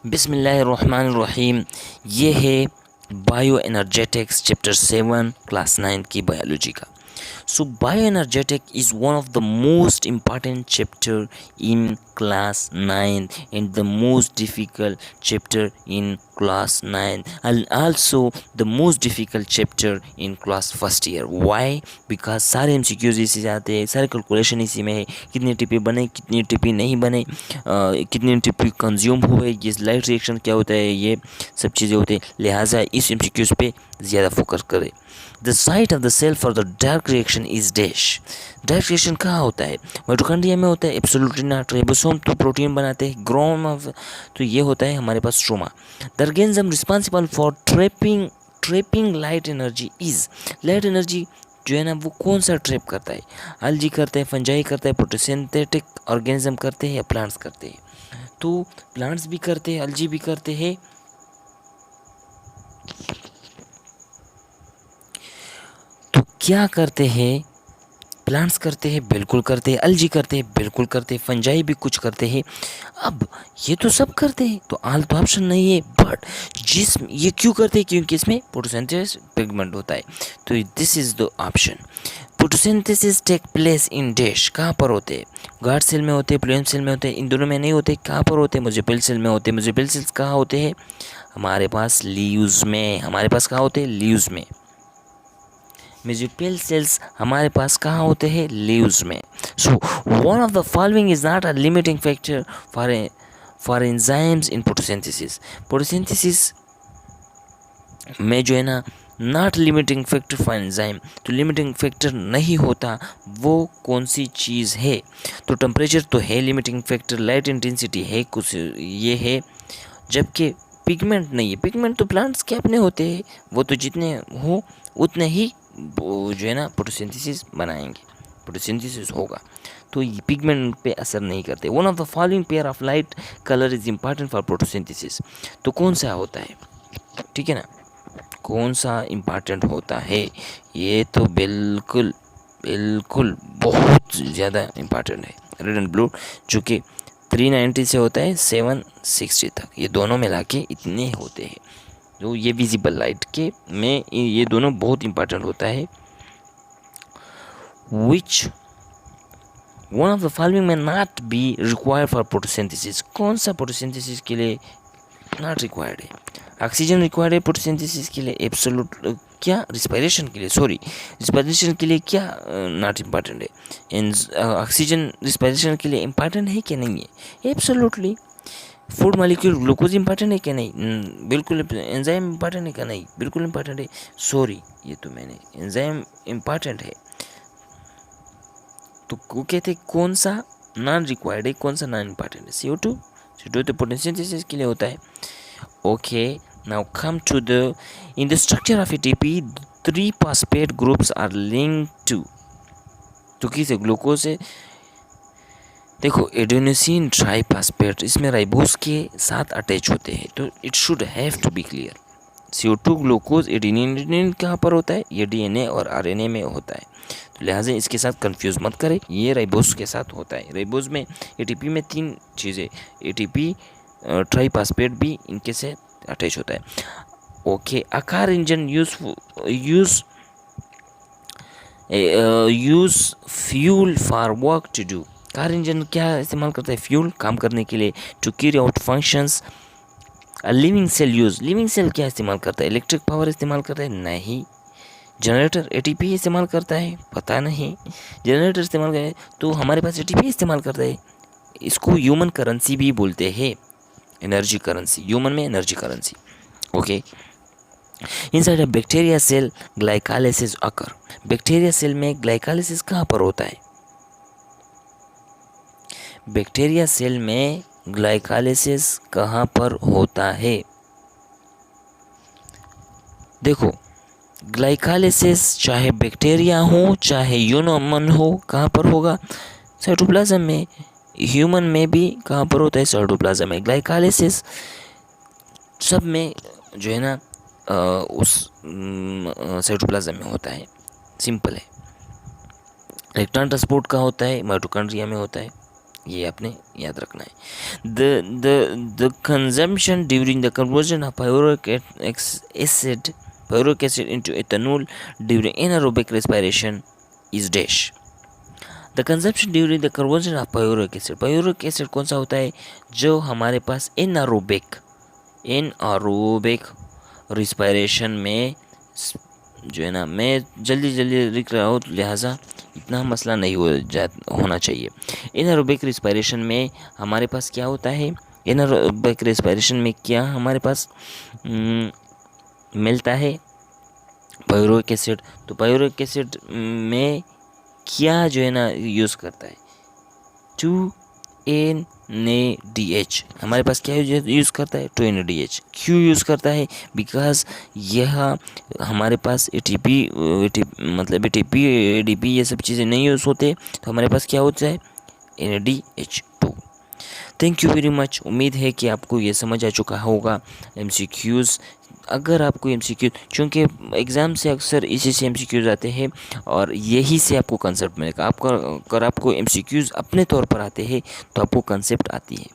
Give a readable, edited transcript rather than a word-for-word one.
बिस्मिल्लाहिर्रहमानिर्रहीम। ये है बायो एनर्जेटिक्स चैप्टर 7 क्लास 9 की बायोलॉजी का। So bioenergetic is one of the most important chapter in class 9 and the most difficult chapter in class 9 and also the most difficult chapter in class first year. Why? Because सारे MCQs इसी से आते हैं, सारे calculation इसी में है, कितनी टीपी बने कितनी टीपी नहीं बने, कितनी टीपी कंज्यूम हुए, ये लाइट रिएक्शन क्या होता है, ये सब चीज़ें होती हैं। लिहाजा इस MCQs पे ज़्यादा फोकस करें। The site of the cell for the dark reaction is dash. Dark reaction कहाँ होता है? माइटोकॉन्ड्रिया में होता है, एब्सोल्युटली नॉट। राइबोसोम तो प्रोटीन बनाते हैं, ग्रोम ऑफ तो ये होता है हमारे पास stroma. The organism responsible for trapping light energy is. Light energy जो है ना वो कौन सा ट्रैप करता है? अलजी करता है, फंजाई करता है, फोटोसिंथेटिक ऑर्गेनिज्म करते हैं या प्लांट्स करते हैं? तो प्लांट्स भी करते हैं, अलजी भी करते हैं। तो क्या करते हैं? प्लांट्स करते हैं, बिल्कुल करते हैं। अलजी करते हैं, बिल्कुल करते हैं। फंजाई भी कुछ करते हैं। अब ये तो सब करते हैं, तो आल तो ऑप्शन नहीं है। बट ये क्यों करते हैं? क्योंकि इसमें फोटोसिंथेसिस पिगमेंट होता है। तो this is the option. Photosynthesis take place in dash. कहाँ पर होते हैं? गार्ड सेल में होते हैं, प्लेन सेल में होते हैं, इन दोनों में नहीं होते। कहाँ पर होते हैं? मोज़ेपिल सेल में होते हैं। मोज़ेपिल सेल्स कहाँ होते हैं? हमारे पास लीव्स में। हमारे पास कहाँ होते हैं? लीव्स में। मेसोपियल सेल्स हमारे पास कहाँ होते हैं? लीव्स में। So one of the following is not a limiting factor for enzymes in photosynthesis. Photosynthesis में जो है ना not limiting factor for enzyme, तो लिमिटिंग फैक्टर नहीं होता, वो कौन सी चीज़ है? तो टेम्परेचर तो है लिमिटिंग फैक्टर, लाइट इंटेंसिटी है, कुछ ये है, जबकि पिगमेंट नहीं है। पिगमेंट तो प्लांट्स के अपने होते हैं, वो तो जितने हो उतने ही जो है ना फोटोसिंथेसिस बनाएंगे, फोटोसिंथेसिस होगा, तो ये पिगमेंट पे असर नहीं करते। One of the following pair of light colour is important for photosynthesis. तो कौन सा होता है? ठीक है ना, कौन सा इम्पॉर्टेंट होता है? ये तो बिल्कुल बिल्कुल बहुत ज़्यादा इम्पॉर्टेंट है। रेड एंड ब्लू, जो कि 390 से होता है 760 तक, ये दोनों मिला के इतने होते हैं। तो ये विजिबल लाइट के में ये दोनों बहुत इंपॉर्टेंट होता है। Which one of the following may not be required for photosynthesis. कौन सा फोटोसिंथेसिस के लिए नॉट रिक्वायर्ड है? ऑक्सीजन रिक्वायर्ड है फोटोसिंथेसिस के लिए, एब्सोल्यूट क्या रिस्पायरेशन के लिए, सॉरी रिस्पायरेशन के लिए क्या नॉट इम्पॉर्टेंट है? ऑक्सीजन रिस्पायरेशन के लिए इम्पॉर्टेंट है कि नहीं है? Absolutely. Food molecule glucose important है क्या? नहीं। बिल्कुल। एंजाइम इंपॉर्टेंट है क्या? नहीं, बिल्कुल इंपॉर्टेंट है। सॉरी, ये तो मैंने एंजाइम इंपॉर्टेंट है, तो वो कहते कौन सा नॉन रिक्वायर्ड है, कौन सा नॉन इंपॉर्टेंट है? CO2। CO2 तो फोटोसिंथेसिस के लिए होता है। Okay, now come to the in the structure of ATP 3 phosphate groups are linked to. तो किसे? ग्लूकोज से। देखो, एडेनोसिन ट्राइफॉस्फेट इसमें राइबोस के साथ अटैच होते हैं, तो it should have to be clear. CO2 glucose adenine कहाँ पर होता है? ये DNA और RNA में होता है, तो लिहाजा इसके साथ कंफ्यूज मत करें, ये राइबोस के साथ होता है। राइबोस में ATP में 3 चीज़ें, ATP ट्राइफॉस्फेट भी इनके से अटैच होता है। Okay, a car engine use fuel for work to do. Car engine क्या इस्तेमाल करता है? फ्यूल, काम करने के लिए। To carry out functions. Living cell use, living cell क्या इस्तेमाल करता है? इलेक्ट्रिक पावर इस्तेमाल करता है? नहीं। जनरेटर ATP इस्तेमाल करता है? पता नहीं। जनरेटर इस्तेमाल करता है तो हमारे पास ATP इस्तेमाल करता है। इसको ह्यूमन करेंसी भी बोलते हैं, एनर्जी करेंसी, ह्यूमन में energy currency. Okay, inside a bacteria cell glycolysis occur. Bacteria cell में ग्लाइकोलाइसिस कहाँ पर होता है? बैक्टीरिया सेल में ग्लाइकोलाइसिस कहाँ पर होता है? देखो, ग्लाइकोलाइसिस चाहे बैक्टीरिया हो चाहे ह्यूमन हो, कहाँ पर होगा? साइटोप्लाज्म में। ह्यूमन में भी कहाँ पर होता है? साइटोप्लाज्म में। ग्लाइकोलाइसिस सब में जो है ना उस साइटोप्लाज्म में होता है, सिंपल है। इलेक्ट्रॉन ट्रांसपोर्ट का होता है? माइटोकॉन्ड्रिया में होता है। ये आपने याद रखना है। The consumption during the conversion of pyruvic acid into ethanol during anaerobic respiration is dash। The consumption during the conversion of pyruvic acid, pyruvic acid कौन सा होता है, जो हमारे पास एनारोबिक रिस्पायरेशन में, जो है ना, मैं जल्दी लिख रहा हूँ लिहाजा इतना मसला नहीं होना चाहिए। एनारोबिक रिस्पायरेशन में हमारे पास क्या होता है, एनारोबिक रिस्पायरेशन में क्या हमारे पास मिलता है, पायरुविक एसिड। तो पायरुविक एसिड में क्या जो है ना यूज़ करता है, 2NADH, हमारे पास क्या यूज़ करता है, 2NADH। क्यों यूज़ करता है, बिकॉज यह हमारे पास ATP मतलब ATP ADP ये सब चीज़ें नहीं यूज़ होते, तो हमारे पास क्या होता है, NADH2। Thank you very much. उम्मीद है कि आपको ये समझ आ चुका होगा MCQs। अगर आपको MCQ, चूँकि एग्ज़ाम से अक्सर इसी से MCQs आते हैं और यही से आपको कंसेप्ट मिलेगा। अगर आपको MCQs अपने तौर पर आते हैं तो आपको कंसेप्ट आती है।